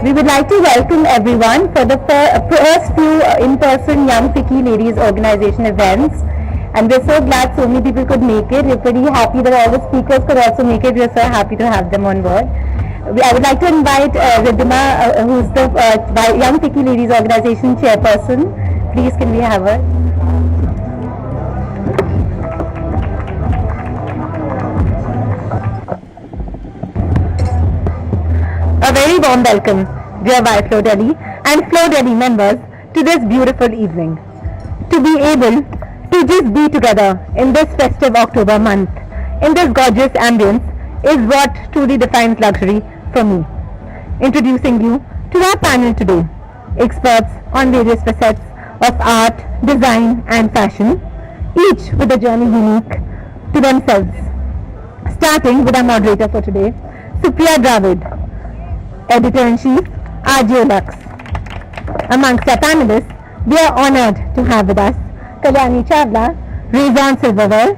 We would like to welcome everyone for the first few in-person Young Picky Ladies Organization events. And we're so glad so many people could make it. We're pretty happy that all the speakers could also make it. We're so happy to have them on board. I would like to invite Ridhima, who's the Young Picky Ladies Organization chairperson. Please, can we have her? A very warm welcome, dear YFLO Delhi and FLO Delhi members, to this beautiful evening. To be able to just be together in this festive October month, in this gorgeous ambience, is what truly defines luxury for me. Introducing you to our panel today, experts on various facets of art, design and fashion, each with a journey unique to themselves. Starting with our moderator for today, Supriya Dravid, Editor-in-Chief, RJ Lux. Amongst our panelists, we are honoured to have with us Kalyani Chawla, Raison Silverware,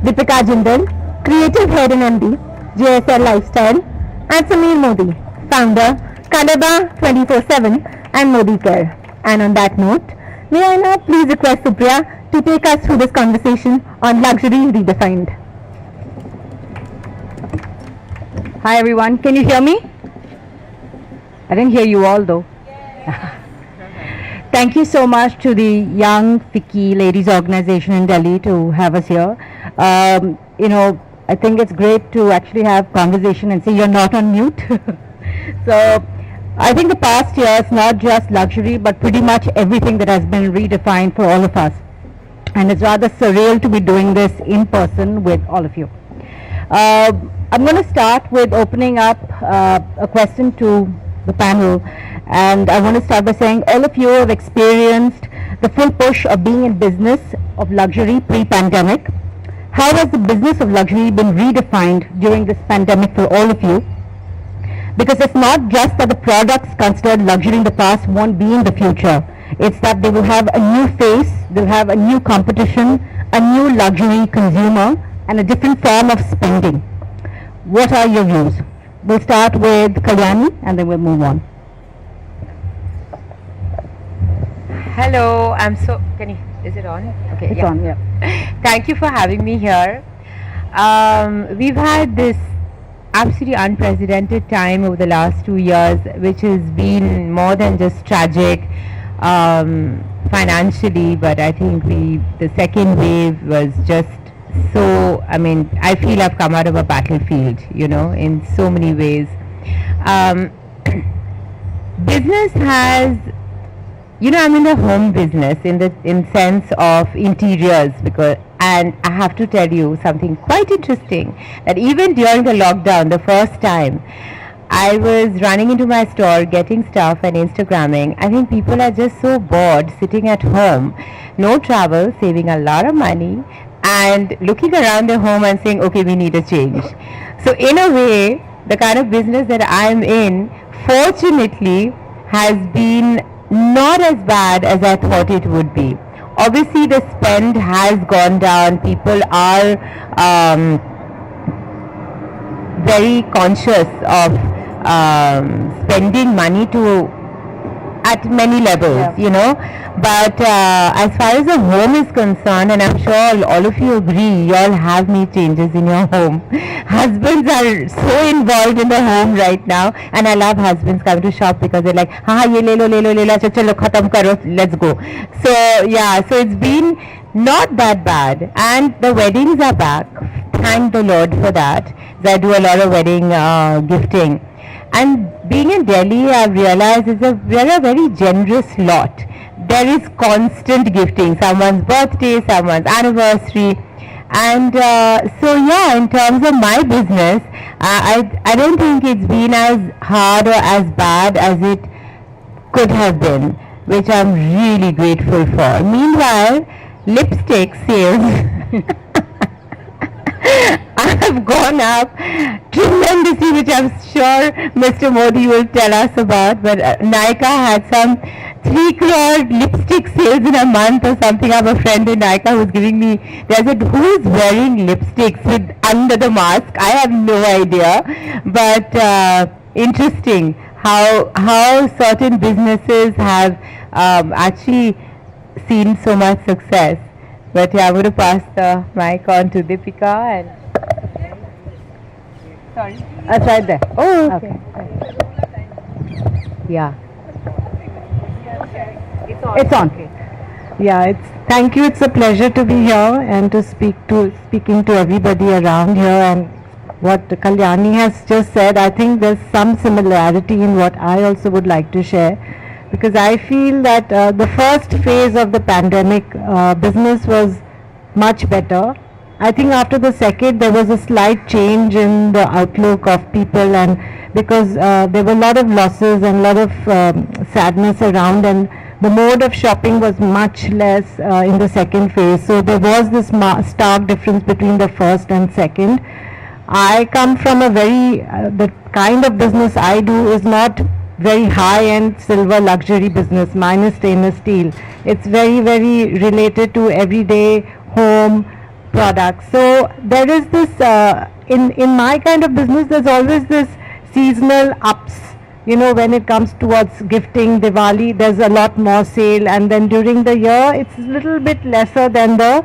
Deepika Jindal, Creative Head and MD, JSL Lifestyle, and Samir Modi, founder, Kalaba 24/7 and Modi Care. And on that note, may I now please request Supriya to take us through this conversation on luxury redefined. Hi everyone, can you hear me? I didn't hear you all though. Thank you so much to the Young Picky Ladies Organization in Delhi to have us here. I think it's great to actually have conversation and say you're not on mute. So I think the past year is not just luxury but pretty much everything that has been redefined for all of us. And it's rather surreal to be doing this in person with all of you. I'm going to start with opening up a question to the panel, and I want to start by saying all of you have experienced the full push of being in business of luxury pre-pandemic. How has the business of luxury been redefined during this pandemic for all of you? Because it's not just that the products considered luxury in the past won't be in the future. It's that they will have a new face, they'll have a new competition, a new luxury consumer, and a different form of spending. What are your views? We'll start with Kalyani and then we'll move on. Hello, is it on? Okay, it's on, yeah. Thank you for having me here. We've had this absolutely unprecedented time over the last 2 years, which has been more than just tragic financially, but I think the second wave was just so, I feel I've come out of a battlefield, in so many ways. Business has, I'm in the home business in sense of interiors, and I have to tell you something quite interesting, that even during the lockdown, the first time, I was running into my store, getting stuff and Instagramming. I think people are just so bored sitting at home, no travel, saving a lot of money, and looking around their home and saying, okay, we need a change. So in a way, the kind of business that I'm in, fortunately, has been not as bad as I thought it would be. Obviously, the spend has gone down. People are very conscious of spending money at many levels, But as far as the home is concerned, and I'm sure all of you agree, you all have made changes in your home. Husbands are so involved in the home right now, and I love husbands coming to shop because they're like, ye le lo, chalo khatam karo, let's go. So it's been not that bad, and the weddings are back. Thank the Lord for that. I do a lot of wedding gifting. And being in Delhi, I've realized we're a very generous lot. There is constant gifting, someone's birthday, someone's anniversary. And in terms of my business, I don't think it's been as hard or as bad as it could have been, which I'm really grateful for. Meanwhile, lipstick sales have gone up tremendously, which I'm sure Mr. Modi will tell us about. But Nykaa had some 3 crore lipstick sales in a month or something. I have a friend in Nykaa who's giving me, they said, who is wearing lipsticks under the mask? I have no idea. But interesting how certain businesses have actually seen so much success. But yeah, I'm going to pass the mic on to Deepika and. Sorry. It's right there. Oh, okay. Yeah. It's on. Yeah, thank you. It's a pleasure to be here and to speaking to everybody around here. And what Kalyani has just said, I think there's some similarity in what I also would like to share, because I feel that the first phase of the pandemic, business was much better. I think after the second, there was a slight change in the outlook of people, and because there were a lot of losses and a lot of sadness around, and the mode of shopping was much less in the second phase. So there was this stark difference between the first and second. I come from a the kind of business I do is not very high-end silver luxury business. Mine is stainless steel. It's very, very related to everyday home products. So there is this, in my kind of business, there's always this seasonal ups. You know, when it comes towards gifting, Diwali, there's a lot more sale, and then during the year, it's a little bit lesser than the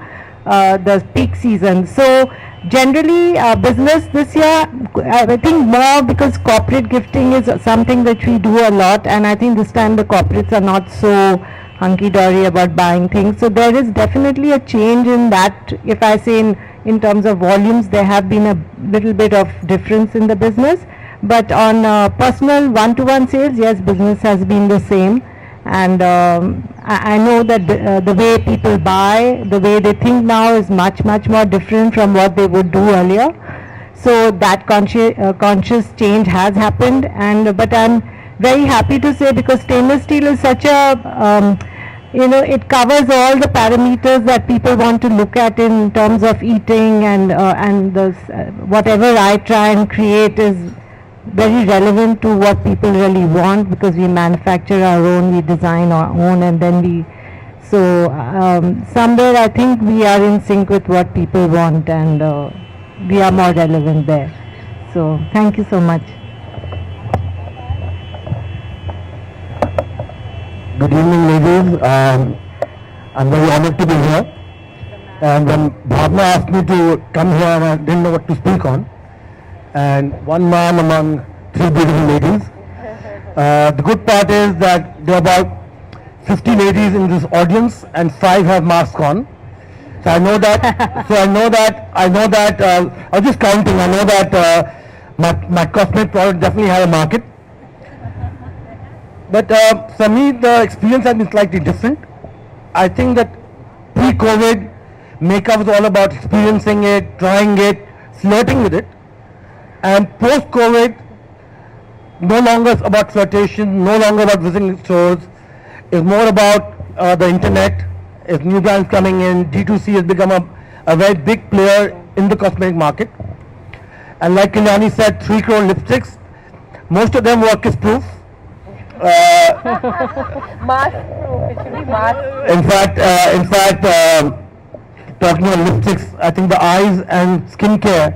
peak season. So generally, business this year, I think more because corporate gifting is something that we do a lot, and I think this time the corporates are not so hunky-dory about buying things. So there is definitely a change in that. If I say in terms of volumes, there have been a little bit of difference in the business. But on personal one-to-one sales, yes, business has been the same. And I know that the way people buy, the way they think now is much, much more different from what they would do earlier. So that conscious change has happened. But I'm very happy to say, because stainless steel is such a, it covers all the parameters that people want to look at in terms of eating, and whatever I try and create is very relevant to what people really want, because we manufacture our own, we design our own, and then somewhere I think we are in sync with what people want, and we are more relevant there. So thank you so much. Good evening, ladies. I'm very honored to be here. And when Bhavna asked me to come here, I didn't know what to speak on. And one man among three beautiful ladies. The good part is that there are about 50 ladies in this audience, and 5 have masks on. So I know that. I was just counting. I know that my cosmetic product definitely has a market. But for me, the experience has been slightly different. I think that pre-COVID, makeup was all about experiencing it, trying it, flirting with it. And post-COVID, no longer about flirtation, no longer about visiting stores. It's more about the internet. As new brands coming in, D2C has become a very big player in the cosmetic market. And like Kalyani said, 3 crore lipsticks. Most of them were kiss-proof. Mask proof. It should be mask. In fact, talking about lipsticks, I think the eyes and skincare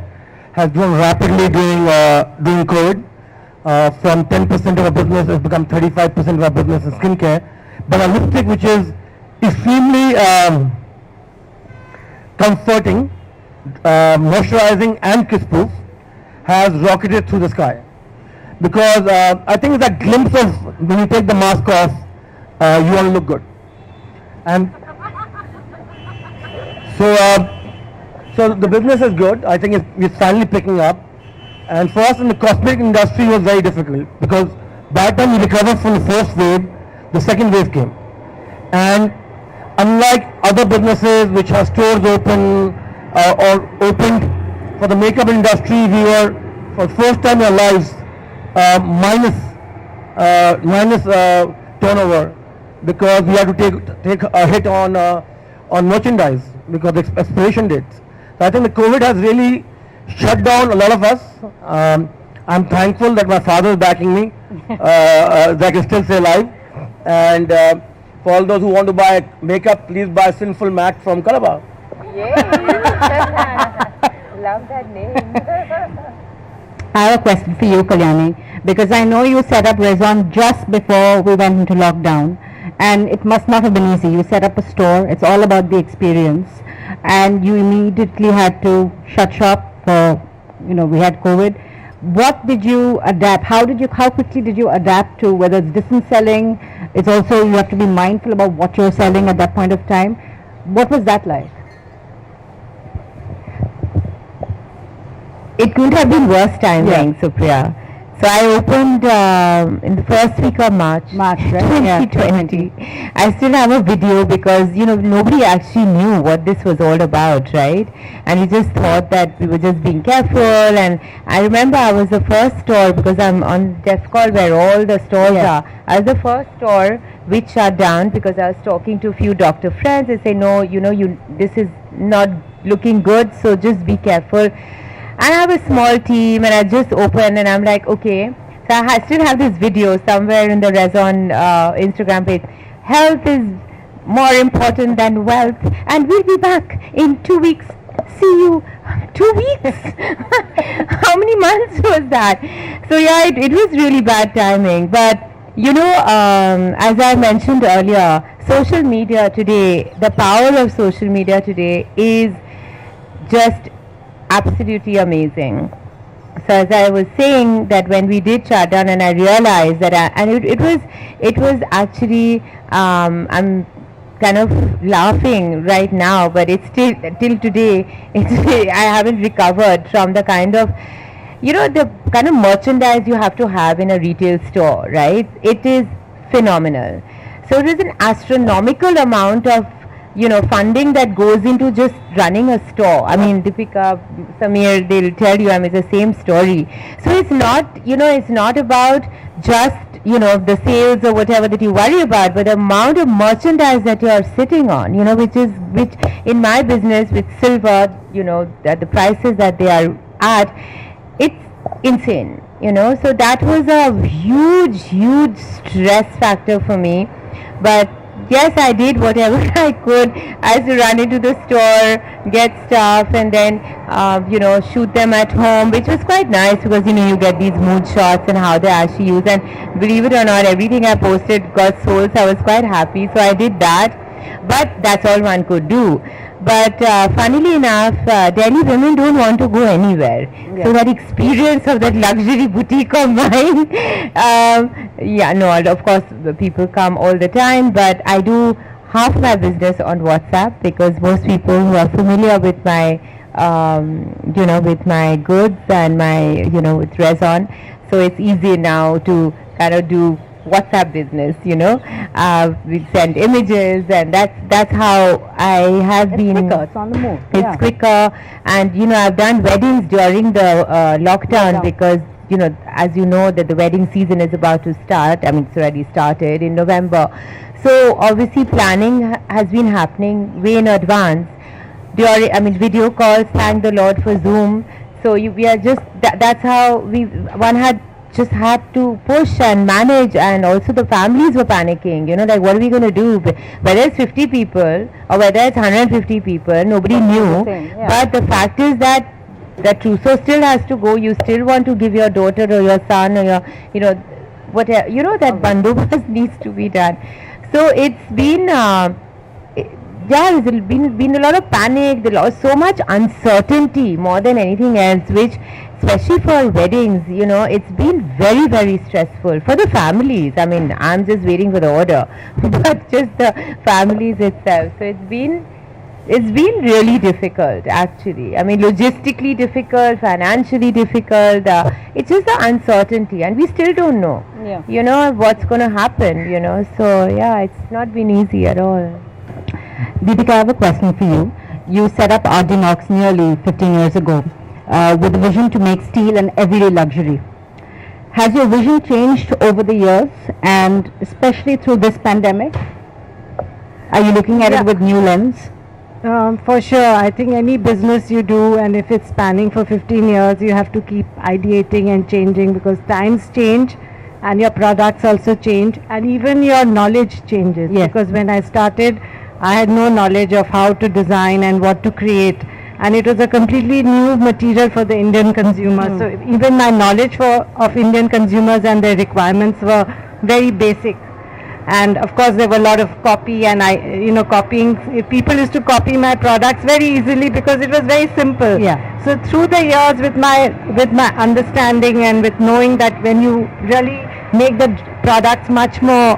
has grown rapidly during COVID. From 10% of our business has become 35% of our business is skincare. But a lipstick which is extremely comforting, moisturizing and kiss-proof has rocketed through the sky. Because I think it's a glimpse of when you take the mask off, you want to look good. And so the business is good. I think it's finally picking up. And for us in the cosmetic industry, it was very difficult, because by the time we recovered from the first wave, the second wave came. And unlike other businesses which have stores open or opened, for the makeup industry, we were, for the first time in our lives, minus turnover, because we had to take a hit on merchandise because of the expiration dates. So I think the COVID has really shut down a lot of us. I'm thankful that my father is backing me, that I can still stay alive. And for all those who want to buy makeup, please buy Sinful Mac from Calabar. Yay! Love that name. I have a question for you, Kalyani, because I know you set up Raison just before we went into lockdown, and it must not have been easy. You set up a store, it's all about the experience, and you immediately had to shut shop for, we had COVID. What did you adapt? How quickly did you adapt to, whether it's distance selling, it's also, you have to be mindful about what you're selling at that point of time. What was that like? It couldn't have been worse timing, Supriya. So I opened in the first week of March, March, right? 2020. I still have a video because, nobody actually knew what this was all about, right? And we just thought that we were just being careful. And I remember I was the first store, because I'm on DEFCON where all the stores are. I was the first store which shut down because I was talking to a few doctor friends. They say, no, this is not looking good, so just be careful. And I have a small team, and I just opened, and I'm like, okay. So I still have this video somewhere in the Raison Instagram page. Health is more important than wealth, and we'll be back in 2 weeks. See you. 2 weeks? How many months was that? So yeah, it was really bad timing. But as I mentioned earlier, social media today, the power of social media today is just absolutely amazing. So as I was saying, that when we did shut down, and I realized that, it was actually, I'm kind of laughing right now, but it's still, till today, I haven't recovered from the kind of, the kind of merchandise you have to have in a retail store, right? It is phenomenal. So it is an astronomical amount of funding that goes into just running a store. I mean, Deepika, Samir, they'll tell you, it's the same story. So it's not, it's not about just, the sales or whatever that you worry about, but the amount of merchandise that you are sitting on, which in my business with silver, that the prices that they are at, it's insane, So that was a huge stress factor for me. But yes, I did whatever I could. I used to run into the store, get stuff, and then, shoot them at home, which was quite nice because, you get these mood shots and how they actually use. And believe it or not, everything I posted got sold, so I was quite happy. So I did that. But that's all one could do. But funnily enough, Delhi women don't want to go anywhere. Yeah. So that experience of that luxury boutique of mine, of course, people come all the time, but I do half my business on WhatsApp because most people who are familiar with my, with my goods and my, with Raison, so it's easy now to kind of do WhatsApp business, we send images, and that's how I have been. It's quicker, it's on the move. It's quicker, and I've done weddings during the lockdown because as you know that the wedding season is about to start. It's already started in November. So obviously planning has been happening way in advance. Video calls, thank the Lord for Zoom. So we are just that's how one had just had to push and manage, and also the families were panicking, like what are we going to do, whether it's 50 people or whether it's 150 people, nobody knew. But the fact is that the trousseau still has to go. You still want to give your daughter or your son or your, whatever, that bandobast needs to be done. So it's been there's been a lot of panic, so much uncertainty more than anything else, which especially for weddings, it's been very, very stressful for the families. I'm just waiting for the order, but just the families itself. So it's been really difficult, actually. Logistically difficult, financially difficult. It's just the uncertainty, and we still don't know, what's going to happen, So yeah, it's not been easy at all. Deepika, I have a question for you. You set up Ardinox nearly 15 years ago with a vision to make steel an everyday luxury. Has your vision changed over the years, and especially through this pandemic? Are you looking at it with new lens? For sure. I think any business you do, and if it's spanning for 15 years, you have to keep ideating and changing because times change and your products also change, and even your knowledge changes. Yes. Because when I started, I had no knowledge of how to design and what to create. and it was a completely new material for the Indian consumer. So even my knowledge of Indian consumers and their requirements were very basic. And of course there were a lot of copy, and copying, people used to copy my products very easily because it was very simple. So through the years, with my understanding and with knowing that when you really make the products much more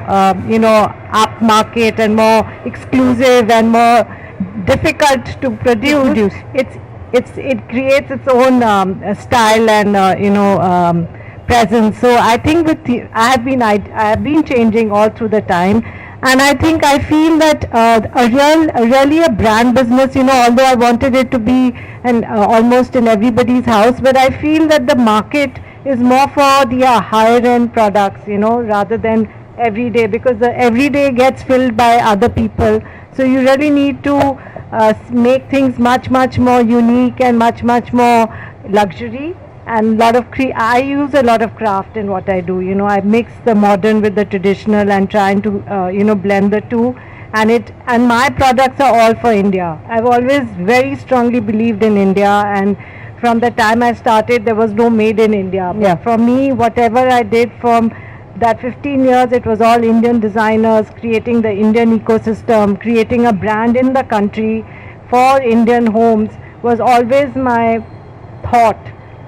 upmarket and more exclusive and more difficult to produce, it creates its own style and presence. So I think I have been changing all through the time, and I feel that really a brand business, although I wanted it to be almost in everybody's house, but I feel that the market is more for the higher end products, rather than everyday, because the everyday gets filled by other people. So you really need to make things much more unique and much more luxury. And I use a lot of craft in what I do. I mix the modern with the traditional and trying to blend the two. And my products are all for India. I've always very strongly believed in India, and from the time I started, there was no made in India. But for me, whatever I did from that 15 years, it was all Indian designers creating the Indian ecosystem, creating a brand in the country for Indian homes was always my thought.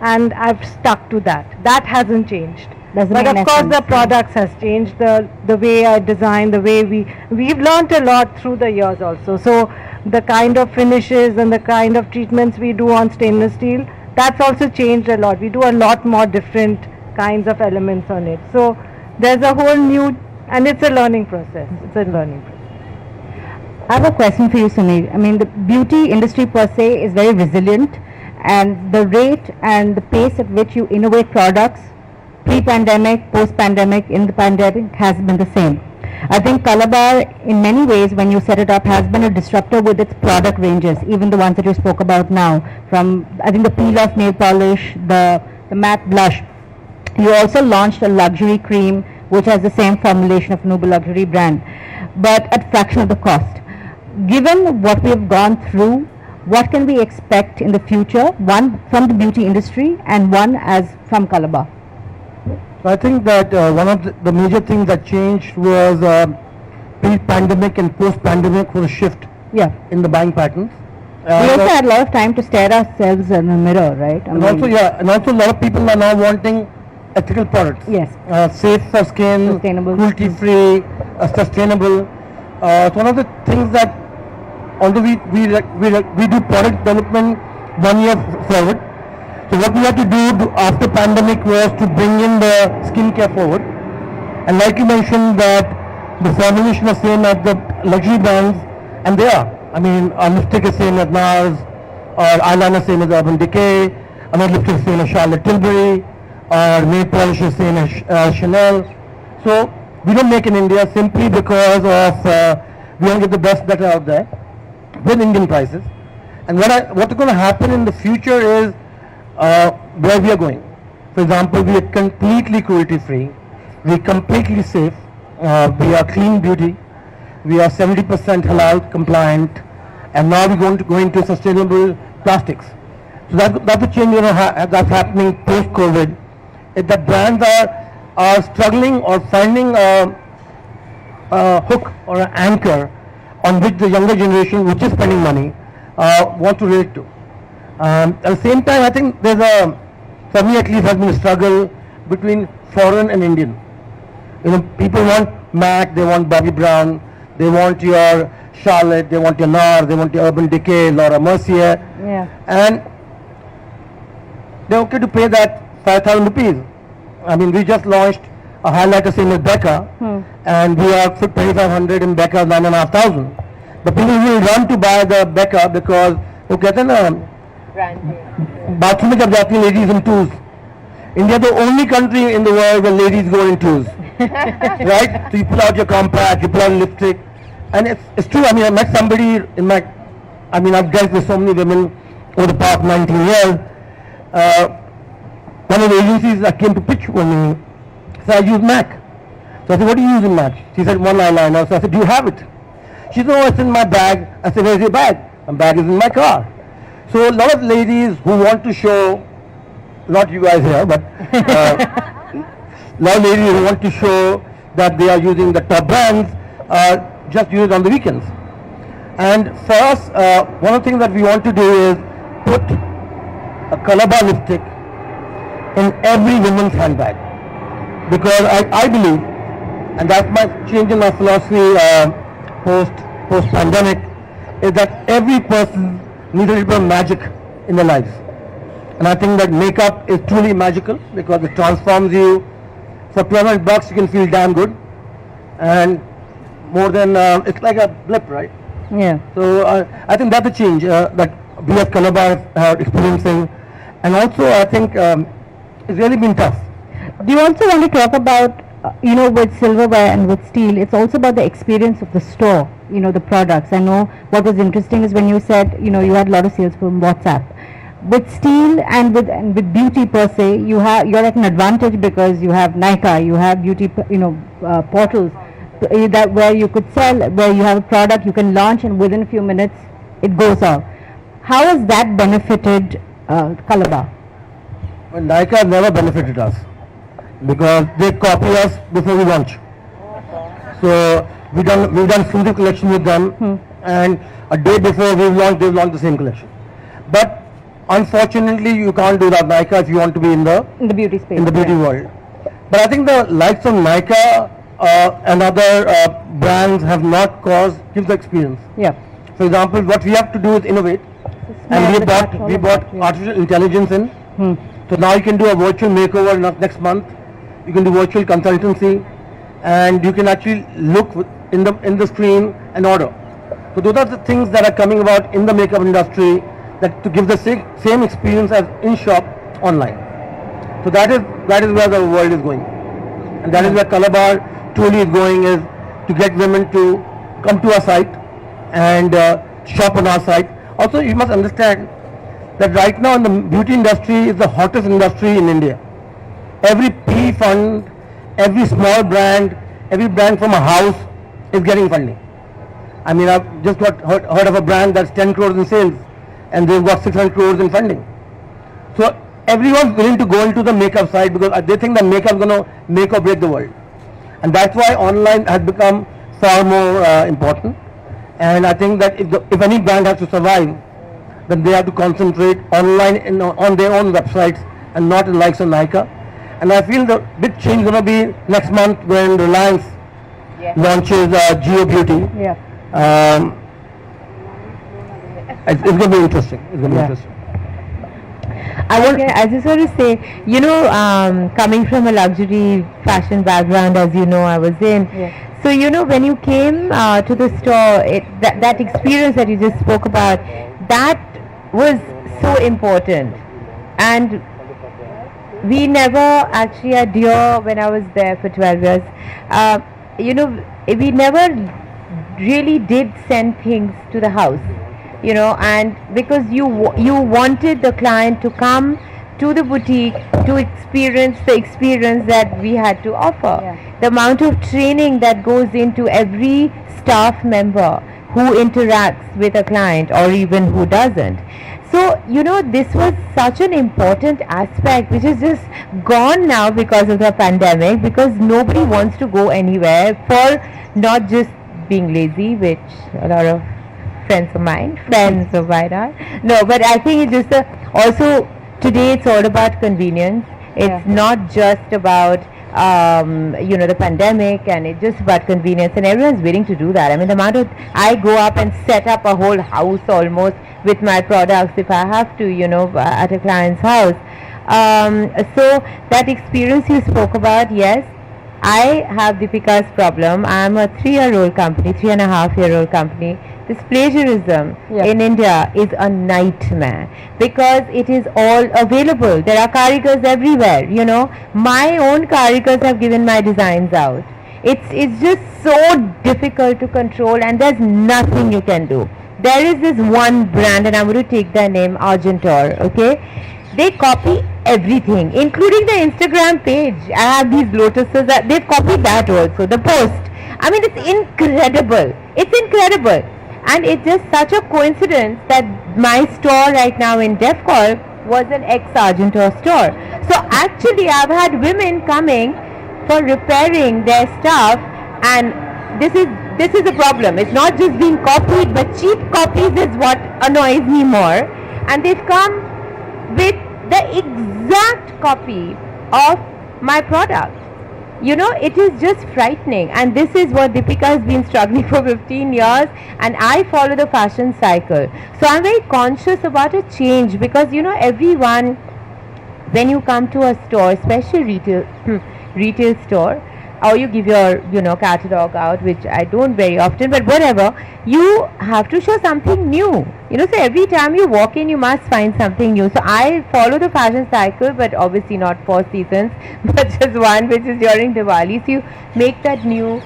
And I've stuck to that. That hasn't changed. But of course the products has changed, the way I design, the way we've learned a lot through the years also. So the kind of finishes and the kind of treatments we do on stainless steel, that's also changed a lot. We do a lot more different kinds of elements on it. So there's a whole new, and it's a learning process. I have a question for you, Sunil. I mean, the beauty industry per se is very resilient, and the rate and the pace at which you innovate products pre-pandemic, post-pandemic, in the pandemic has been the same. I think Calabar, in many ways, when you set it up, has been a disruptor with its product ranges, even the ones that you spoke about now, from, I think, the peel-off nail polish, the matte blush. You also launched a luxury cream, which has the same formulation of Noble Luxury brand, but at fraction of the cost. Given what we have gone through, what can we expect in the future, one from the beauty industry and one as from Calabar? So I think that one of the major things that changed was pre-pandemic and post-pandemic was a shift in the buying patterns. We also had a lot of time to stare ourselves in the mirror, right? And also a lot of people are now wanting ethical products. Yes. Safe for skin, sustainable, cruelty-free, sustainable. So one of the things that, although we do product development 1 year forward, so what we had to do after pandemic was to bring in the skincare forward, and like you mentioned that the formulation is same as the luxury brands, and they are. I mean, our lipstick is same as NARS, our eyeliner same as Urban Decay, another lipstick is same as Charlotte Tilbury, our nail polish is same as Chanel. So we don't make in India simply because of we want to get the best better out there with Indian prices. And what's going to happen in the future is where we are going. For example, we are completely cruelty free, we are completely safe, we are clean beauty, we are 70% halal compliant, and now we're going to go into sustainable plastics. So that's a change that's happening post COVID. If the brands are struggling or finding a hook or an anchor on which the younger generation, which is spending money, want to relate to. At the same time, I think there's for me at least, has been a struggle between foreign and Indian. People want MAC, they want Bobbi Brown, they want your Charlotte, they want your NAR, they want your Urban Decay, Laura Mercier, and they're okay to pay that 5,000 rupees. I mean, we just launched a highlighter same as Becca, and we are for 2,500 in Becca 9,500. The people will run to buy the Becca because वो कहते हैं ना bathroom में जब जाती हैं ladies in twos. India is the only country in the world where ladies go in twos, right? So you pull out your compact, you pull out lipstick, and it's true. I mean, I met somebody in my, I mean, I've dealt with so many women over the past 19 years. One of the agencies that came to pitch for me said, I use MAC. So I said, what do you use in MAC? She said, one eyeliner. So I said, do you have it? She said, oh, it's in my bag. I said, where's your bag? My bag is in my car. So a lot of ladies who want to show, not you guys here, but a lot of ladies who want to show that they are using the top brands, just use it on the weekends. And for us, one of the things that we want to do is put a Calabar lipstick in every woman's handbag. Because I believe, and that's my change in my philosophy post pandemic, is that every person needs a little bit of magic in their lives. And I think that makeup is truly magical because it transforms you. For $200 you can feel damn good, and more than it's like a blip, right? Yeah. So I think that's a change that we as Calabar are experiencing, and also I think it's really been tough. Do you also want to talk about, with silverware and with steel, it's also about the experience of the store, the products. I know what was interesting is when you said, you had a lot of sales from WhatsApp. With steel and with beauty per se, you're at an advantage because you have Nykaa, you have beauty, portals that where you could sell, where you have a product you can launch and within a few minutes it goes off. How has that benefited Calabar? Well, Nykaa never benefited us because they copy us before we launch. So we've done exclusive collection with them, and a day before they've launched the same collection. But unfortunately, you can't do that Nykaa if you want to be in the beauty space, in the beauty world. But I think the likes of Nykaa and other brands have not gives the experience. Yeah. For example, what we have to do is innovate, and we bought artificial intelligence in. So now you can do a virtual makeover next month. You can do virtual consultancy, and you can actually look in the screen and order. So those are the things that are coming about in the makeup industry, that to give the same experience as in shop online. So that is where the world is going, and that is where Calabar truly is going, is to get women to come to our site and shop on our site. Also, you must understand that right now in the beauty industry is the hottest industry in India. Every PE fund, every small brand, every brand from a house is getting funding. I mean, I've just heard of a brand that's 10 crores in sales, and they've got 600 crores in funding. So everyone's willing to go into the makeup side because they think that makeup is going to make or break the world. And that's why online has become far more important. And I think that if any brand has to survive, then they have to concentrate online on their own websites and not the likes of Nykaa. And I feel the big change is going to be next month when Reliance launches Geo Beauty. Yeah. It's going to be interesting. It's going to be interesting. I just want to say, coming from a luxury fashion background, as you know, I was in. Yeah. So, when you came to the store, that experience that you just spoke about, that was so important. And we never actually at Dior, when I was there for 12 years, we never really did send things to the house. And because you wanted the client to come to the boutique to experience the experience that we had to offer. Yeah. The amount of training that goes into every staff member who interacts with a client or even who doesn't. So, this was such an important aspect which is just gone now because of the pandemic, because nobody wants to go anywhere for not just being lazy, which a lot of friends of mine are. No, but I think it's just also today it's all about convenience. It's not just about the pandemic, and it's just about convenience, and everyone's willing to do that. I mean, the amount of I go up and set up a whole house almost with my products if I have to, at a client's house. So that experience you spoke about, yes, I have Deepika's problem. I'm a 3-year-old company, 3.5-year-old company. This plagiarism in India is a nightmare because it is all available. There are karigars everywhere, My own karigars have given my designs out. It's just so difficult to control, and there's nothing you can do. There is this one brand, and I'm going to take their name, Argentor, okay? They copy everything, including the Instagram page. I have these lotuses, they've copied that also, the post. I mean, it's incredible. And it's just such a coincidence that my store right now in Defcor was an ex-Argentor store. So actually I've had women coming for repairing their stuff, and this is a problem. It's not just being copied, but cheap copies is what annoys me more. And they've come with the exact copy of my product. You know, it is just frightening, and this is what Deepika has been struggling for 15 years, and I follow the fashion cycle. So I'm very conscious about a change, because you know, everyone, when you come to a store, especially retail store, or you give your, you know, catalog out, which I don't very often, but whatever, you have to show something new. You know, so every time you walk in, you must find something new. So I follow the fashion cycle, but obviously not 4 seasons, but just one, which is during Diwali. So you make that new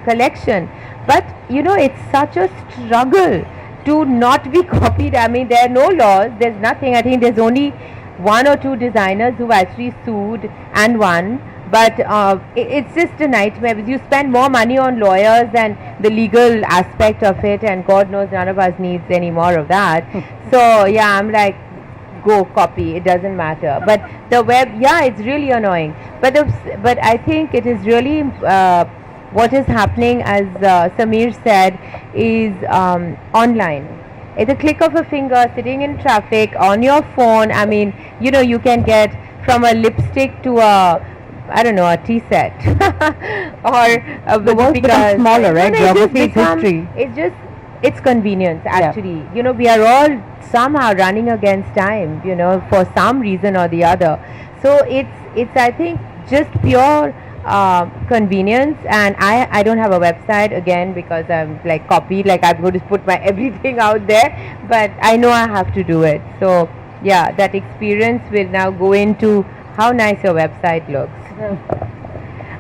collection. But you know, it's such a struggle to not be copied. I mean, there are no laws, there's nothing. I think there's only 1 or 2 designers who actually sued and won. But it's just a nightmare, because you spend more money on lawyers and the legal aspect of it, and God knows none of us needs any more of that. So yeah, I'm like, go copy, it doesn't matter. But the web, yeah, it's really annoying. But I think it is really what is happening, as Samir said, is online. It's a click of a finger, sitting in traffic, on your phone. I mean, you know, you can get from a lipstick to a, I don't know, a tea set or The world becomes smaller, right? Geography is history. It's convenience, actually. You know, we are all somehow running against time, you know, for some reason or the other. So it's I think just pure convenience. And I don't have a website, again, because I'm like copied, like I'm going to put my everything out there, but I know I have to do it. So yeah, that experience will now go into how nice your website looks.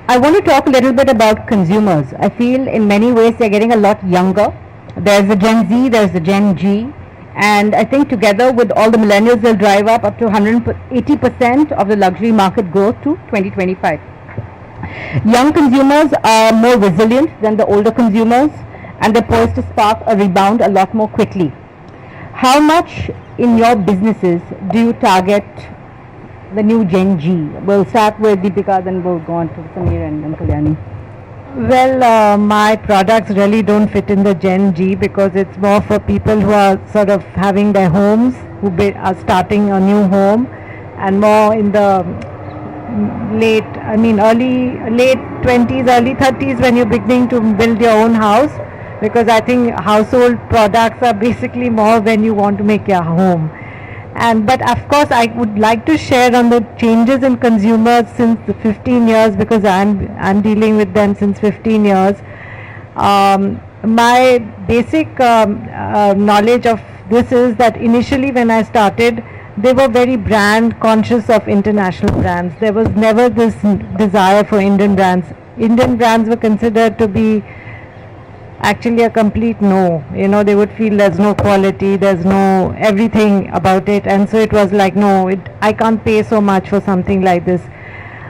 I want to talk a little bit about consumers. I feel in many ways they're getting a lot younger. There's the Gen Z, there's the Gen G, and I think together with all the millennials, they'll drive up to 180% of the luxury market growth to 2025. Young consumers are more resilient than the older consumers, and they're poised to spark a rebound a lot more quickly. How much in your businesses do you target the new Gen G? We'll start with Deepika, then we'll go on to Samir and then Kalyani. Well, my products really don't fit in the Gen G, because it's more for people who are sort of having their homes, who are starting a new home, and more in the late 20s, early 30s, when you're beginning to build your own house, because I think household products are basically more when you want to make your home. But of course, I would like to share on the changes in consumers since the 15 years, because I'm dealing with them since 15 years. My basic knowledge of this is that initially when I started, they were very brand conscious of international brands. There was never this desire for Indian brands. Indian brands were considered to be actually a complete no. You know, they would feel there's no quality, there's no everything about it, and so it was like, no, I can't pay so much for something like this.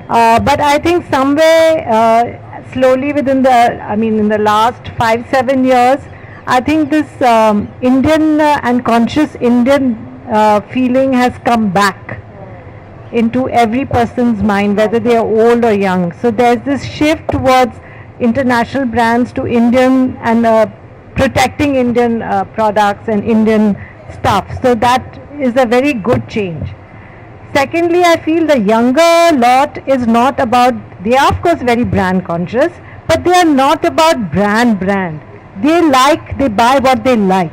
But I think somewhere slowly in the last 5-7 years, I think this Indian and conscious Indian feeling has come back into every person's mind, whether they are old or young. So there's this shift towards international brands to Indian, and protecting Indian products and Indian stuff. So that is a very good change. Secondly, I feel the younger lot is not about, they are of course very brand conscious, but they are not about brand. They buy what they like.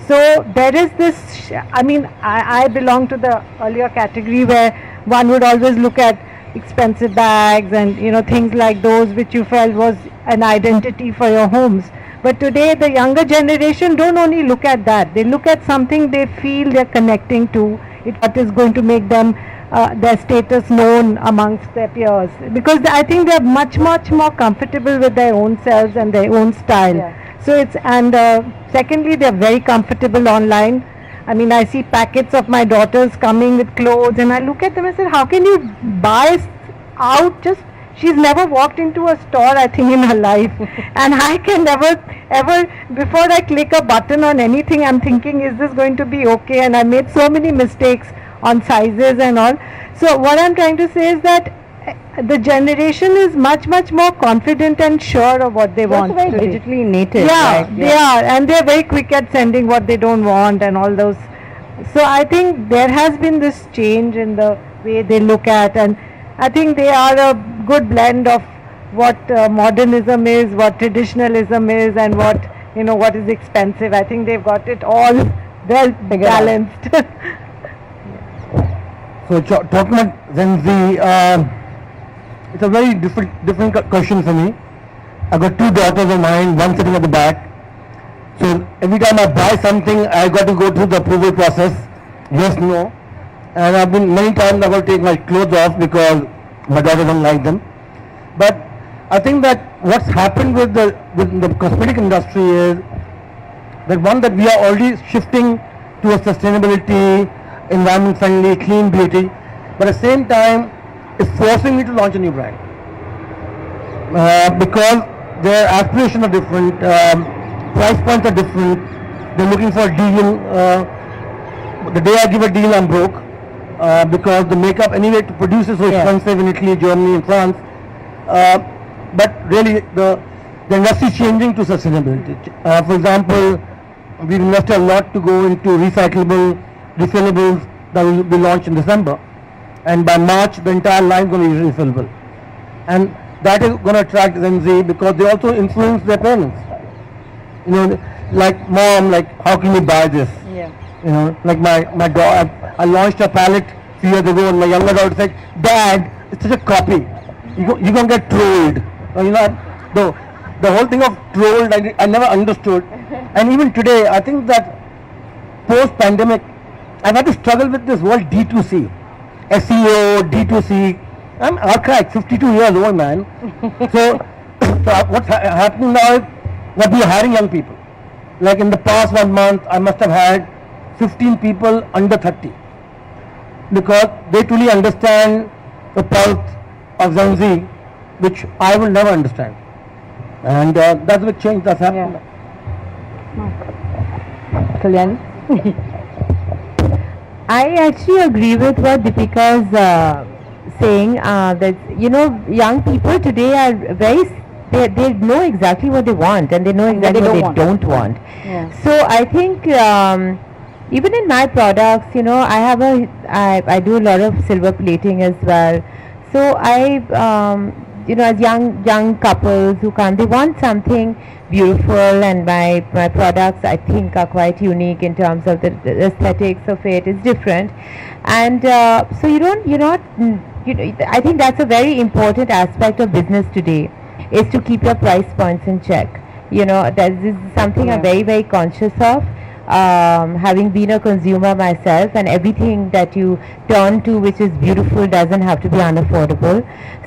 So there is this, I belong to the earlier category where one would always look at expensive bags and, you know, things like those which you felt was an identity for your homes. But today the younger generation don't only look at that, they look at something they feel they're connecting to, what is going to make them their status known amongst their peers, because I think they're much more comfortable with their own selves and their own style. Yeah. So it's, and secondly, they're very comfortable online. I mean, I see packets of my daughters coming with clothes, and I look at them and say, how can you buy out, just she's never walked into a store, I think, in her life. And I can never, ever, before I click a button on anything, I'm thinking, is this going to be okay? And I made so many mistakes on sizes and all. So what I'm trying to say is that the generation is much more confident and sure of what they want. very today. digitally native. Yeah, right? they are, and they're very quick at sending what they don't want and all those. So I think there has been this change in the way they look at, and I think they are a good blend of what modernism is, what traditionalism is, and what what is expensive. I think they've got it all well balanced. So talking about Gen Z, it's a very different question for me. I've got two daughters of mine, one sitting at the back. So every time I buy something, I got to go through the approval process. Yes, no. And I've been many times I've got to take my clothes off because my daughter don't like them. But I think that what's happened with the cosmetic industry is that one, that we are already shifting to a sustainability, environment friendly, clean beauty, but at the same time it's forcing me to launch a new brand because their aspirations are different, price points are different. They're looking for a deal. The day I give a deal, I'm broke because the makeup anyway to produce is so expensive in Italy, Germany, and France. But really, the industry is changing to sustainability. For example, we've invested a lot to go into recyclable, refillables that will be launched in December, and by March the entire line is going to be refillable, and that is going to attract Gen Z because they also influence their parents. Like mom, like how can you buy this? Like my daughter, I launched a palette a few years ago, and my younger daughter said, "Dad, it's such a copy. You're going to get trolled." The whole thing of trolled, I never understood. And even today, I think that post-pandemic, I've had to struggle with this word D2C, SEO, D2C. I'm archaic, 52 years old, man. So what's happening now is that we are hiring young people. Like in the past 1 month, I must have had 15 people under 30 because they truly understand the pulse of Gen Z, which I will never understand. And that's the change that's happened. Kalyani? I actually agree with what Deepika is saying, that young people today are they know exactly what they want, and they know exactly what they don't want. So I think even in my products, I do a lot of silver plating as well. So as young couples who come, they want something beautiful, and my products, I think, are quite unique in terms of the aesthetics of it. It's different, and so I think that's a very important aspect of business today, is to keep your price points in check. This is something I'm very conscious of. Having been a consumer myself, and everything that you turn to which is beautiful doesn't have to be unaffordable.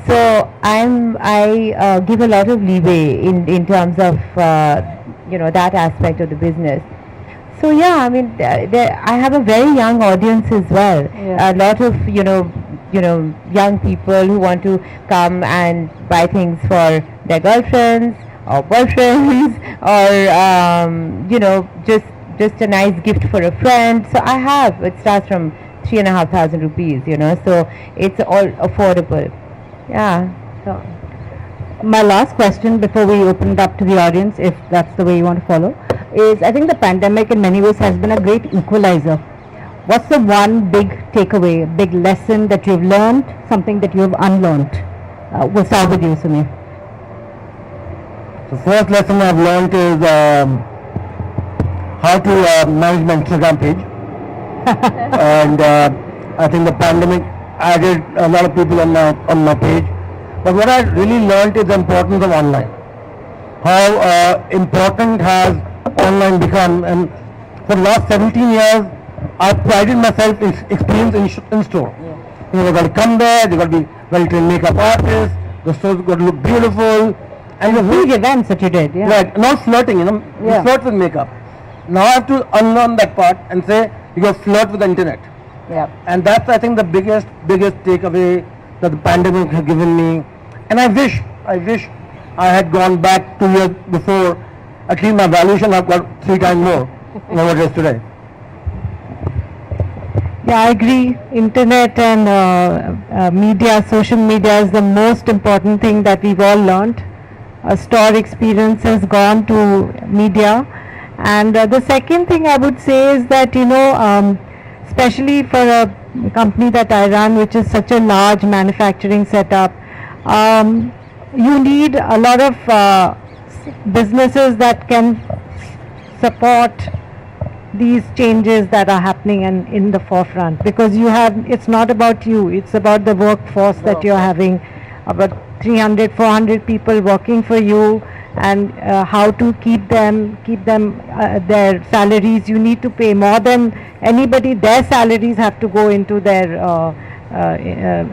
So I give a lot of leeway in terms of that aspect of the business. So I mean, I have a very young audience as well. A lot of young people who want to come and buy things for their girlfriends or boyfriends, or just a nice gift for a friend. So it starts from 3,500 rupees, so it's all affordable. So My last question before we open it up to the audience, if that's the way you want to follow, is I think the pandemic in many ways has been a great equalizer. What's the one big takeaway, big lesson that you've learned, something that you've unlearned? We'll start with you, Sunil. The first lesson I've learned is how to manage my Instagram page. And I think the pandemic added a lot of people on my page. But what I really learned is the importance of online. How important has online become, and for the last 17 years, I've prided myself in experience in store. They've got to come there, they've got to be well-trained makeup artists, the store's got to look beautiful. And the big events that you did, Right, not flirting, you flirt with makeup. Now I have to unlearn that part and say, you got to flirt with the internet. And that's, I think, the biggest takeaway that the pandemic has given me. And I wish I had gone back 2 years before. At least my valuation I've got 3 times more than what it is today. Yeah, I agree. Internet and media, social media is the most important thing that we've all learned. Store experience has gone to media. And the second thing I would say is that, especially for a company that I run, which is such a large manufacturing setup, you need a lot of businesses that can support these changes that are happening and in the forefront, because it's not about you, it's about the workforce that you're having, about 300, 400 people working for you, and how to keep them their salaries. You need to pay more than anybody. Their salaries have to go into their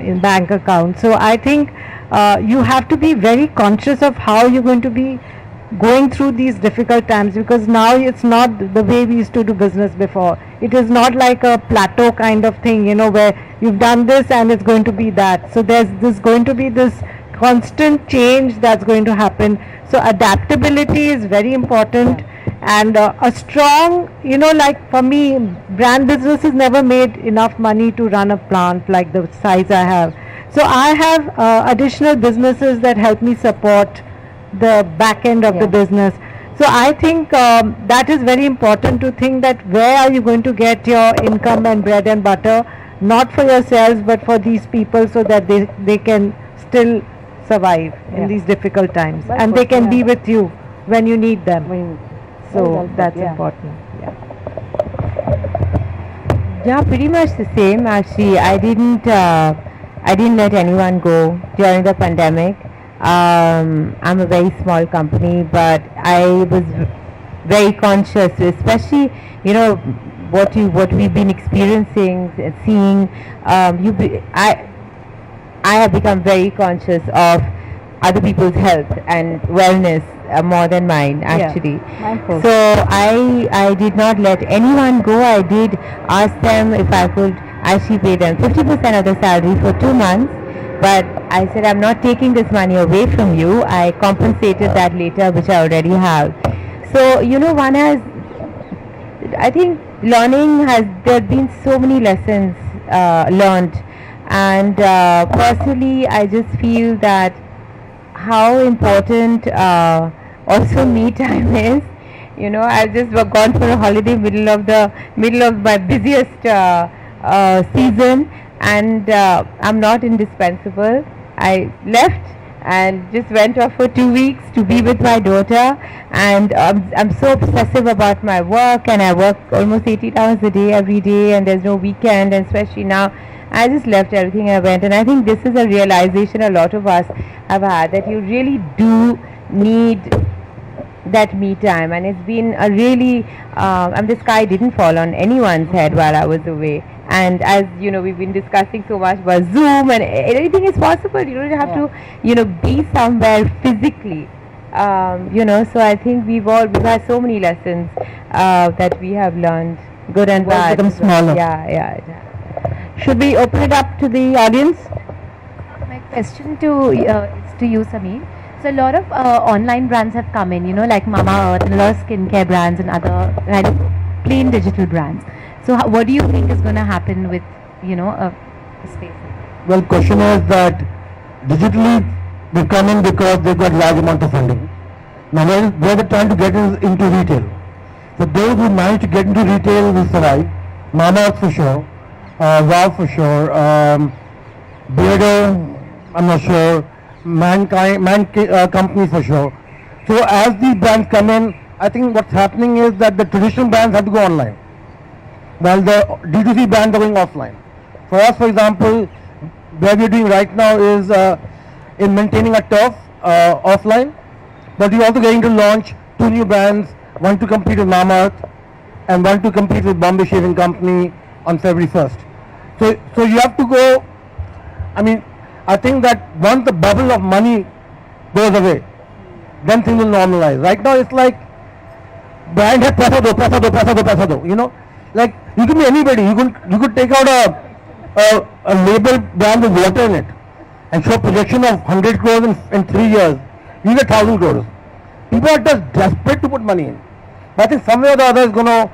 in bank account. So I think you have to be very conscious of how you're going to be going through these difficult times, because now it's not the way we used to do business before. It is not like a plateau kind of thing, where you've done this and it's going to be that. So there's going to be this constant change that's going to happen. So adaptability is very important, and a strong, like for me, brand businesses never made enough money to run a plant like the size I have. So I have additional businesses that help me support the back end of the business. So I think that is very important, to think that where are you going to get your income and bread and butter, not for yourselves but for these people, so that they can still survive in these difficult times, and they can be with you when you need them. So that's important. Yeah, pretty much the same actually. I didn't let anyone go during the pandemic. I'm a very small company, but I was very conscious, especially what we've been experiencing, seeing. I have become very conscious of other people's health and wellness more than mine actually. Mindful. So I did not let anyone go. I did ask them if I could actually pay them 50% of the salary for 2 months. But I said, I'm not taking this money away from you. I compensated that later, which I already have. So, one has, I think there have been so many lessons learned. And personally, I just feel that how important also me time is. I've just gone for a holiday middle of my busiest season. And I'm not indispensable. I left and just went off for 2 weeks to be with my daughter, and I'm so obsessive about my work, and I work almost 18 hours a day every day, and there's no weekend, and especially now I just left everything and I went. And I think this is a realization a lot of us have had, that you really do need that me time, and it's been a really the sky didn't fall on anyone's head while I was away. And as we've been discussing so much about Zoom, and anything is possible. You don't have to be somewhere physically. So I think we've had so many lessons that we have learned, good and bad. Become smaller. Yeah. Should we open it up to the audience? My question is to you, Sameer. So a lot of online brands have come in, like Mamaearth, and a lot of skincare brands and other plain digital brands. So what do you think is going to happen with, a space? Well, question is that digitally they've come in because they've got large amount of funding. Now where they're trying to get into retail. So those who manage to get into retail will survive. Mamaearth for sure, Wow for sure, Beardo, I'm not sure, company for sure. So as these brands come in, I think what's happening is that the traditional brands have to go online, while the D2C brands are going offline. For us, for example, where we're doing right now is in maintaining a turf offline, but we're also going to launch 2 new brands, one to compete with Mamaearth and one to compete with Bombay Shaving Company on February 1st. So you have to go, I think that once the bubble of money goes away, then things will normalize. Right now it's like brand hai paisa do, like you can be anybody. You could take out a label brand with water in it, and show projection of 100 crores in 3 years, we get 1,000 crores. People are just desperate to put money in. But I think somewhere or the other is going to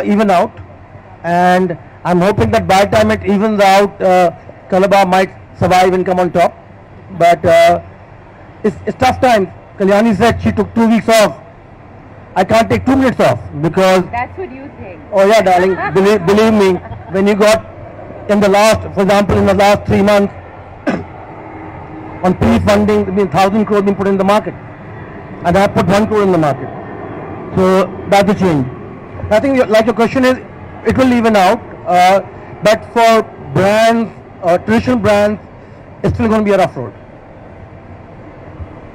even out, and I'm hoping that by the time it evens out, Calabar might survive and come on top. But it's tough times. Kalyani said she took 2 weeks off. I can't take 2 minutes off because... That's what you think. Oh yeah, darling, believe me, when you got in the last, for example, in the last 3 months, on pre-funding, 1,000 crores being put in the market. And I put 1 crore in the market. So that's a change. I think like your question is, it will even out, but for brands, traditional brands, it's still going to be a rough road.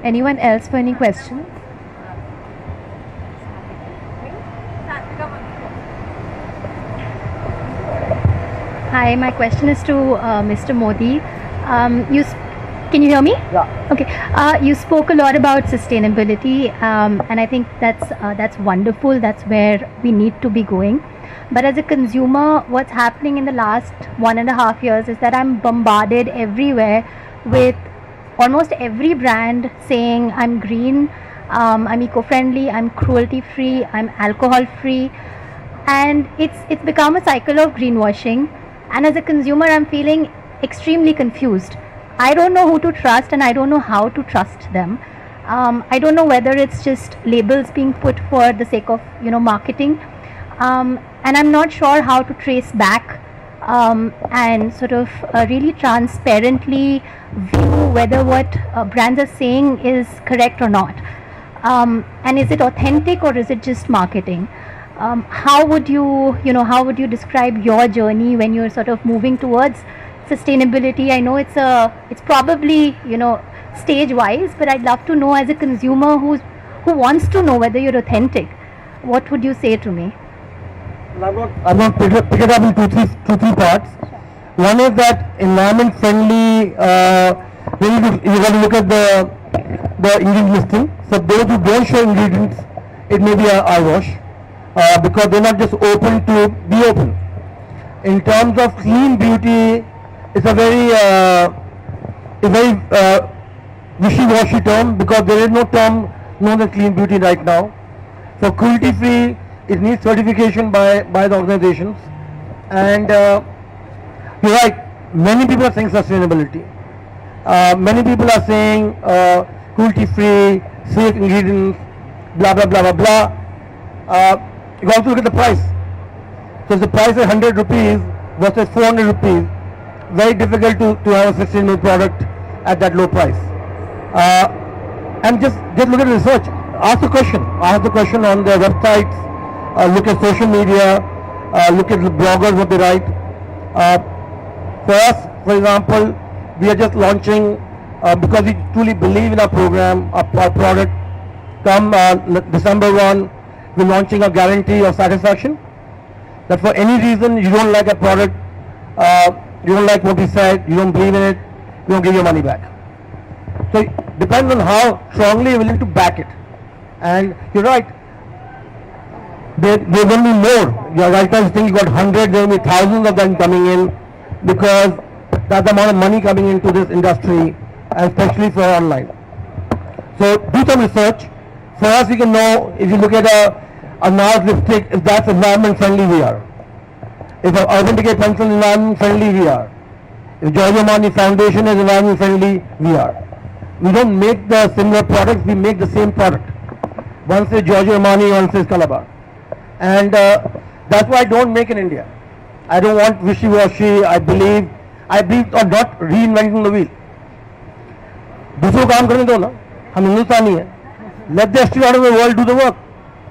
Anyone else for any questions? Hi, my question is to Mr. Modi. Can you hear me? Yeah. Okay. You spoke a lot about sustainability, and I think that's wonderful. That's where we need to be going. But as a consumer, what's happening in the last 1.5 years is that I'm bombarded everywhere with almost every brand saying I'm green, I'm eco-friendly, I'm cruelty-free, I'm alcohol-free, and it's become a cycle of greenwashing. And as a consumer, I'm feeling extremely confused. I don't know who to trust, and I don't know how to trust them. I don't know whether it's just labels being put for the sake of marketing, and I'm not sure how to trace back and sort of really transparently view whether what brands are saying is correct or not, and is it authentic or is it just marketing? How would you describe your journey when you're sort of moving towards sustainability? I know it's probably stage wise, but I'd love to know, as a consumer who wants to know whether you're authentic, what would you say to me? I'm going to pick it up in two, three parts. One is that environment friendly. You got to look at the ingredient listing. So those who don't show ingredients, it may be a eyewash because they're not just open to be open. In terms of clean beauty, it's a very wishy-washy term because there is no term known as clean beauty right now. So cruelty free, it needs certification by the organizations, and you're right, many people are saying sustainability. Many people are saying cruelty free, safe ingredients, blah blah blah blah blah. You also look at the price. So if the price is 100 rupees versus 400 rupees, very difficult to have a sustainable product at that low price. And just look at the research. Ask the question on their websites, look at social media, look at the bloggers, what they write. For us, for example, we are just launching, because we truly believe in our program, our product. Come December 1, we're launching a guarantee of satisfaction. That for any reason you don't like a product, you don't like what we said, you don't believe in it, we don't give your money back. So it depends on how strongly you're willing to back it. And you're right, there will be more. You're right, I think you got 100, there will be thousands of them coming in because that's the amount of money coming into this industry, and especially for online. So do some research. For us, you can know, if you look at a NARS lipstick, if that's environment friendly, we are. If an Urban Decay pencil is environment friendly, we are. If Giorgio Armani foundation is environment friendly, we are. We don't make the similar products, we make the same product. One says Giorgio Armani, one says Calabar. And that's why I don't make in India. I don't want wishy-washy. I believe on not reinventing the wheel. दूसरों काम करने दो ना, हम हिंदुस्तानी हैं. Let the rest of the world do the work.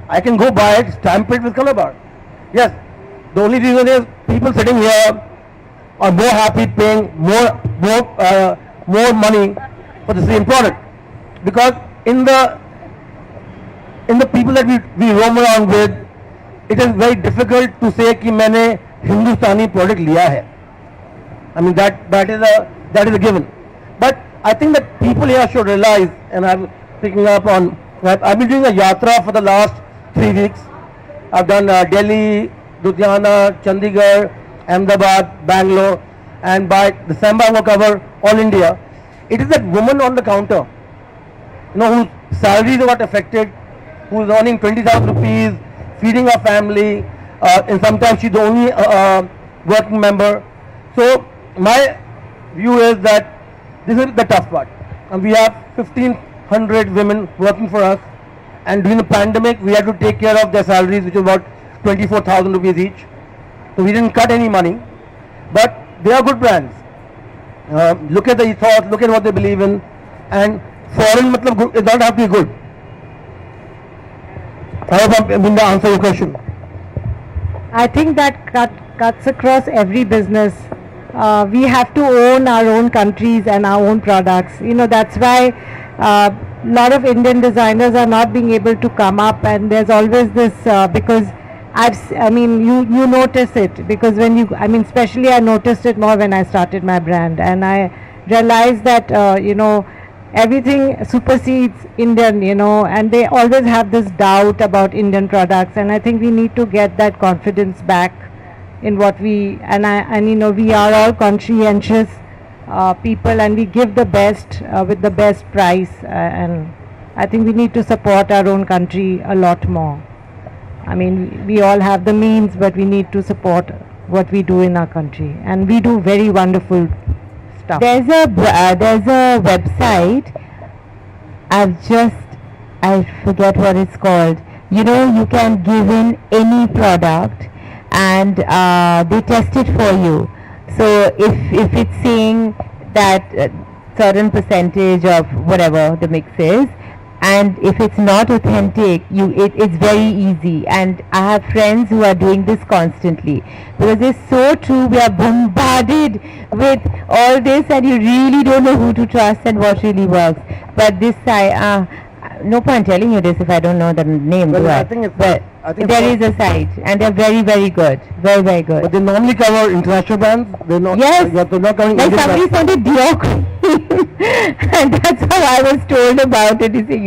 I can go buy it, stamp it with Calabar. Yes, the only reason is people sitting here are more happy paying more money for the same product, because in the people that we roam around with, it is very difficult to say कि मैंने हिंदुस्तानी product लिया है. I mean that is a given. But I think that people here should realize, and I'm picking up on, I've been doing a yatra for the last 3 weeks. I've done Delhi, Ludhiana, Chandigarh, Ahmedabad, Bangalore, and by December I'm going to cover all India. it is that woman on the counter, whose salaries got affected, who's earning 20,000 rupees, feeding her family, and sometimes she's the only working member. So my view is that this is the tough part. And we have 1,500 women working for us, and during the pandemic we had to take care of their salaries, which is about 24,000 rupees each. So we didn't cut any money, but they are good brands. Look at the ethos, look at what they believe in, and foreign matlab it doesn't have to be good. I hope I'm able to answer your question. I think that cuts across every business. We have to own our own countries and our own products. That's why a lot of Indian designers are not being able to come up, and there's always this because you notice it, because especially I noticed it more when I started my brand, and I realized that everything supersedes Indian, and they always have this doubt about Indian products, and I think we need to get that confidence back in what we, we are all conscientious people, and we give the best with the best price, and I think we need to support our own country a lot more. We all have the means, but we need to support what we do in our country, and we do very wonderful stuff. There's a website. I forget what it's called. You can give in any product, and they test it for you. So if it's saying that certain percentage of whatever the mix is, and if it's not authentic, it's very easy. And I have friends who are doing this constantly, because it's so true. We are bombarded with all this, and you really don't know who to trust and what really works. But this no point telling you this if I don't know the name. Well, I think there is a site, and they're very, very good, very, very good. But they normally cover international brands. They're not. Yes. They're not covering Like Indian somebody brands. sent a Dior and that's how I was told about it. He said,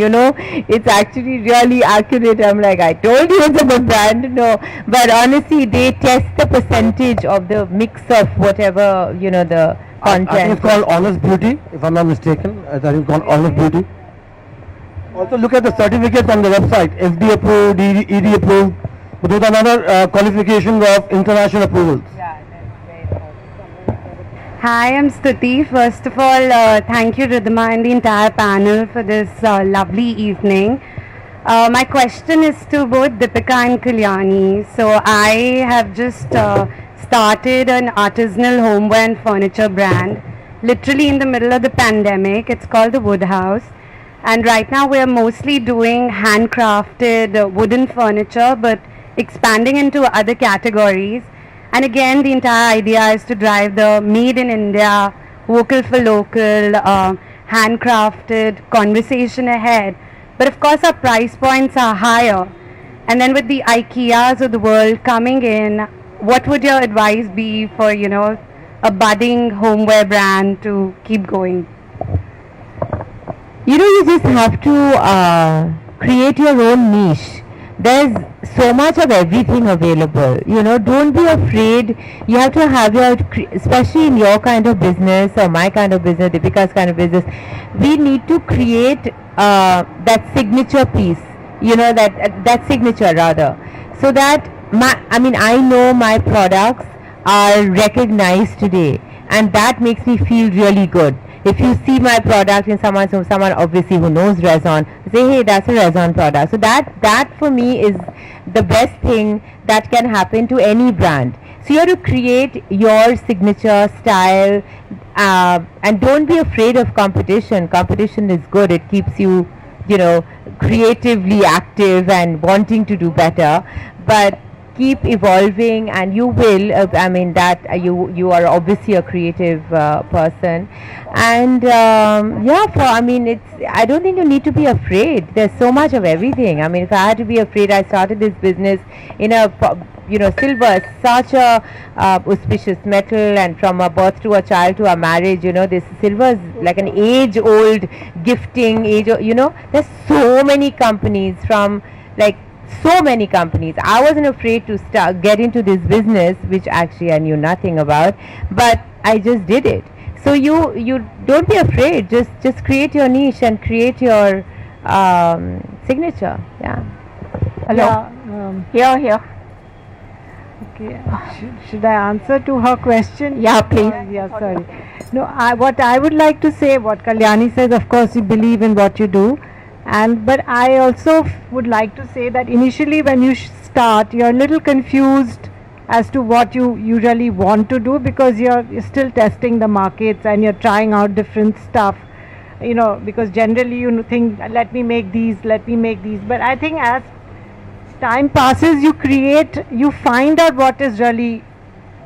it's actually really accurate. I'm like, I told you it's a good brand. No, but honestly, they test the percentage of the mix of whatever, the content. I think it's called Honest Beauty, if I'm not mistaken. I think it's called Honest Beauty. Also look at the certificates on the website, FD approved, ED approved. But those are another qualifications of international approvals. Hi, I'm Stuti. First of all, thank you Ridhima and the entire panel for this lovely evening. My question is to both Deepika and Kalyani. So I have just started an artisanal homeware and furniture brand, literally in the middle of the pandemic. It's called the Wood House. And right now we are mostly doing handcrafted wooden furniture, but expanding into other categories. And again, the entire idea is to drive the made in India, vocal for local, handcrafted conversation ahead. But of course our price points are higher. And then with the IKEAs of the world coming in, what would your advice be for, a budding homeware brand to keep going? You just have to create your own niche. There's so much of everything available. Don't be afraid. You have to have especially in your kind of business or my kind of business, Deepika's kind of business, we need to create that signature piece, that signature rather. So that I know my products are recognized today, and that makes me feel really good. If you see my product in someone obviously who knows Raison, say, hey, that's a Raison product. So that for me is the best thing that can happen to any brand. So you have to create your signature style, and don't be afraid of competition. Competition is good. It keeps you, creatively active and wanting to do better. But keep evolving, and you will. You are obviously a creative person, and I don't think you need to be afraid. There's so much of everything. If I had to be afraid, I started this business in a silver is such a auspicious metal, and from a birth to a child to a marriage, this silver is like an age-old gifting. There's so many companies so many companies. I wasn't afraid to get into this business, which actually I knew nothing about, but I just did it. So you don't be afraid. Just create your niche and create your signature. Yeah. Hello. Here. Okay. Should I answer to her question? Yeah, please. Yeah, sorry. No, what I would like to say, what Kalyani says, of course, you believe in what you do, but I also would like to say that initially when you start, you're a little confused as to what you usually want to do, because you're still testing the markets and you're trying out different stuff, because generally you think, let me make these, but I think as time passes, you find out what is really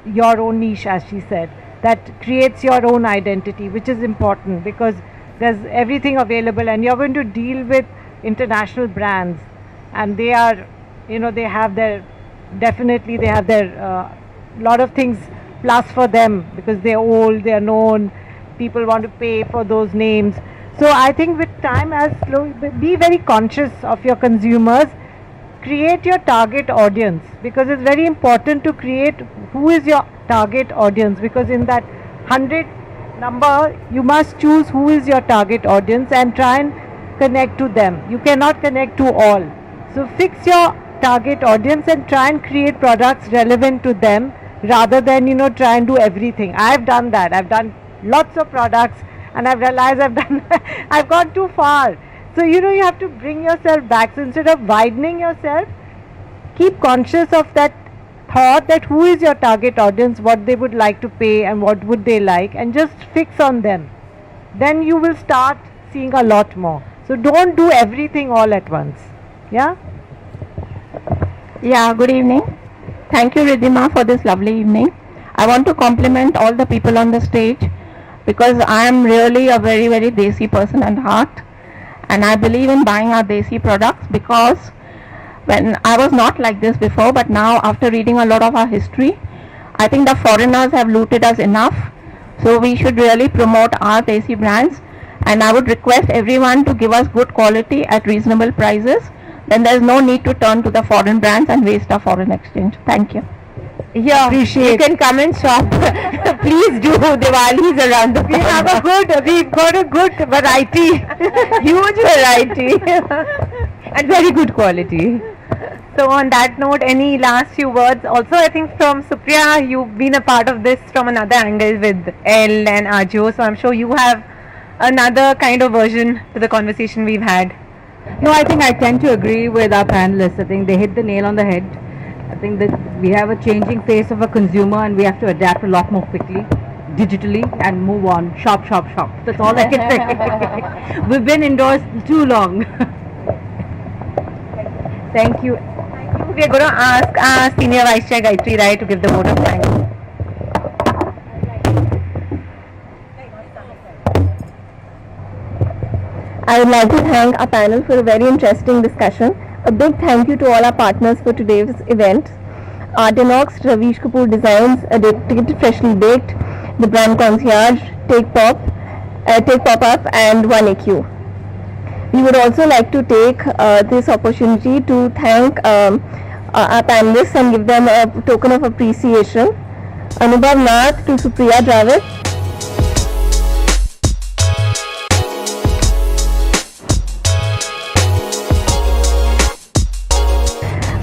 your own niche, as she said, that creates your own identity, which is important, because there's everything available and you're going to deal with international brands, and they are, they have their lot of things plus for them, because they're old, they're known, people want to pay for those names. So I think with time, be very conscious of your consumers, create your target audience, because it's very important to create who is your target audience, because in that 100 number you must choose who is your target audience and try and connect to them. You cannot connect to all, so fix your target audience and try and create products relevant to them, rather than try and do everything. I've done that. I've done lots of products and I've realized I've gone too far. So you have to bring yourself back. So instead of widening yourself, keep conscious of that thought, that who is your target audience, what they would like to pay and what would they like, and just fix on them. Then you will start seeing a lot more. So don't do everything all at once. Yeah? Yeah, good evening. Thank you, Ridhima, for this lovely evening. I want to compliment all the people on the stage, because I am really a very, very desi person at heart, and I believe in buying our desi products, because when I was not like this before, but now after reading a lot of our history, I think the foreigners have looted us enough. So we should really promote our desi brands, and I would request everyone to give us good quality at reasonable prices. Then there is no need to turn to the foreign brands and waste our foreign exchange. Thank you. Yeah, you can come and shop. Please do. Diwali is around the corner. We've got a good variety. Huge variety and very good quality. So on that note, any last few words? Also, I think from Supriya, you've been a part of this from another angle with Elle and Ajio, so I'm sure you have another kind of version to the conversation we've had. No, I think I tend to agree with our panelists. I think they hit the nail on the head. I think that we have a changing face of a consumer, and we have to adapt a lot more quickly, digitally, and move on. Shop. That's all I can say. We've been indoors too long. Thank you. We're going to ask our Senior Vice Chair Gayatri Rai to give the vote of thanks. I would like to thank our panel for a very interesting discussion. A big thank you to all our partners for today's event. Artinox, Ravish Kapoor Designs, Addicted Freshly Baked, The Brand Concierge, Take Pop Up, and 1AQ. We would also like to take this opportunity to thank our panelists and give them a token of appreciation. Anubhav Nath to Supriya Dravid.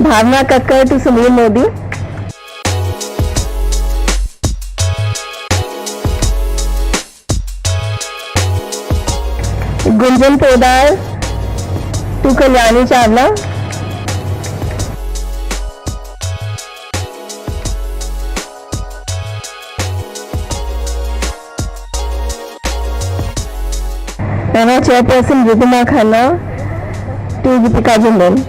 Bhavna Kakkar to Samir Modi. Gunjan Podar to Kalyani Chawla. And our chairperson Ridhima Khanna to Deepika Jindal.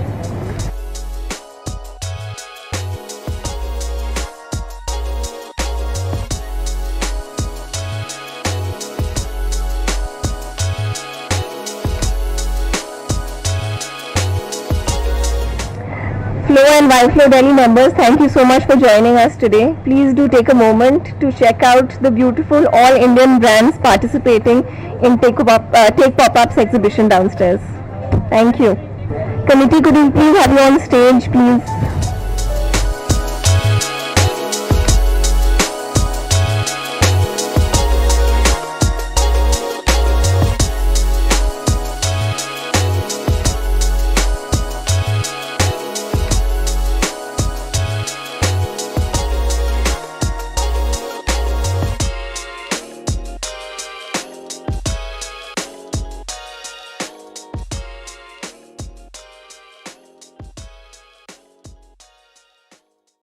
YFLO and YFLO Delhi members, thank you so much for joining us today. Please do take a moment to check out the beautiful all Indian brands participating in Take Pop-Up's exhibition downstairs. Thank you. Committee, could you please have you on stage, please?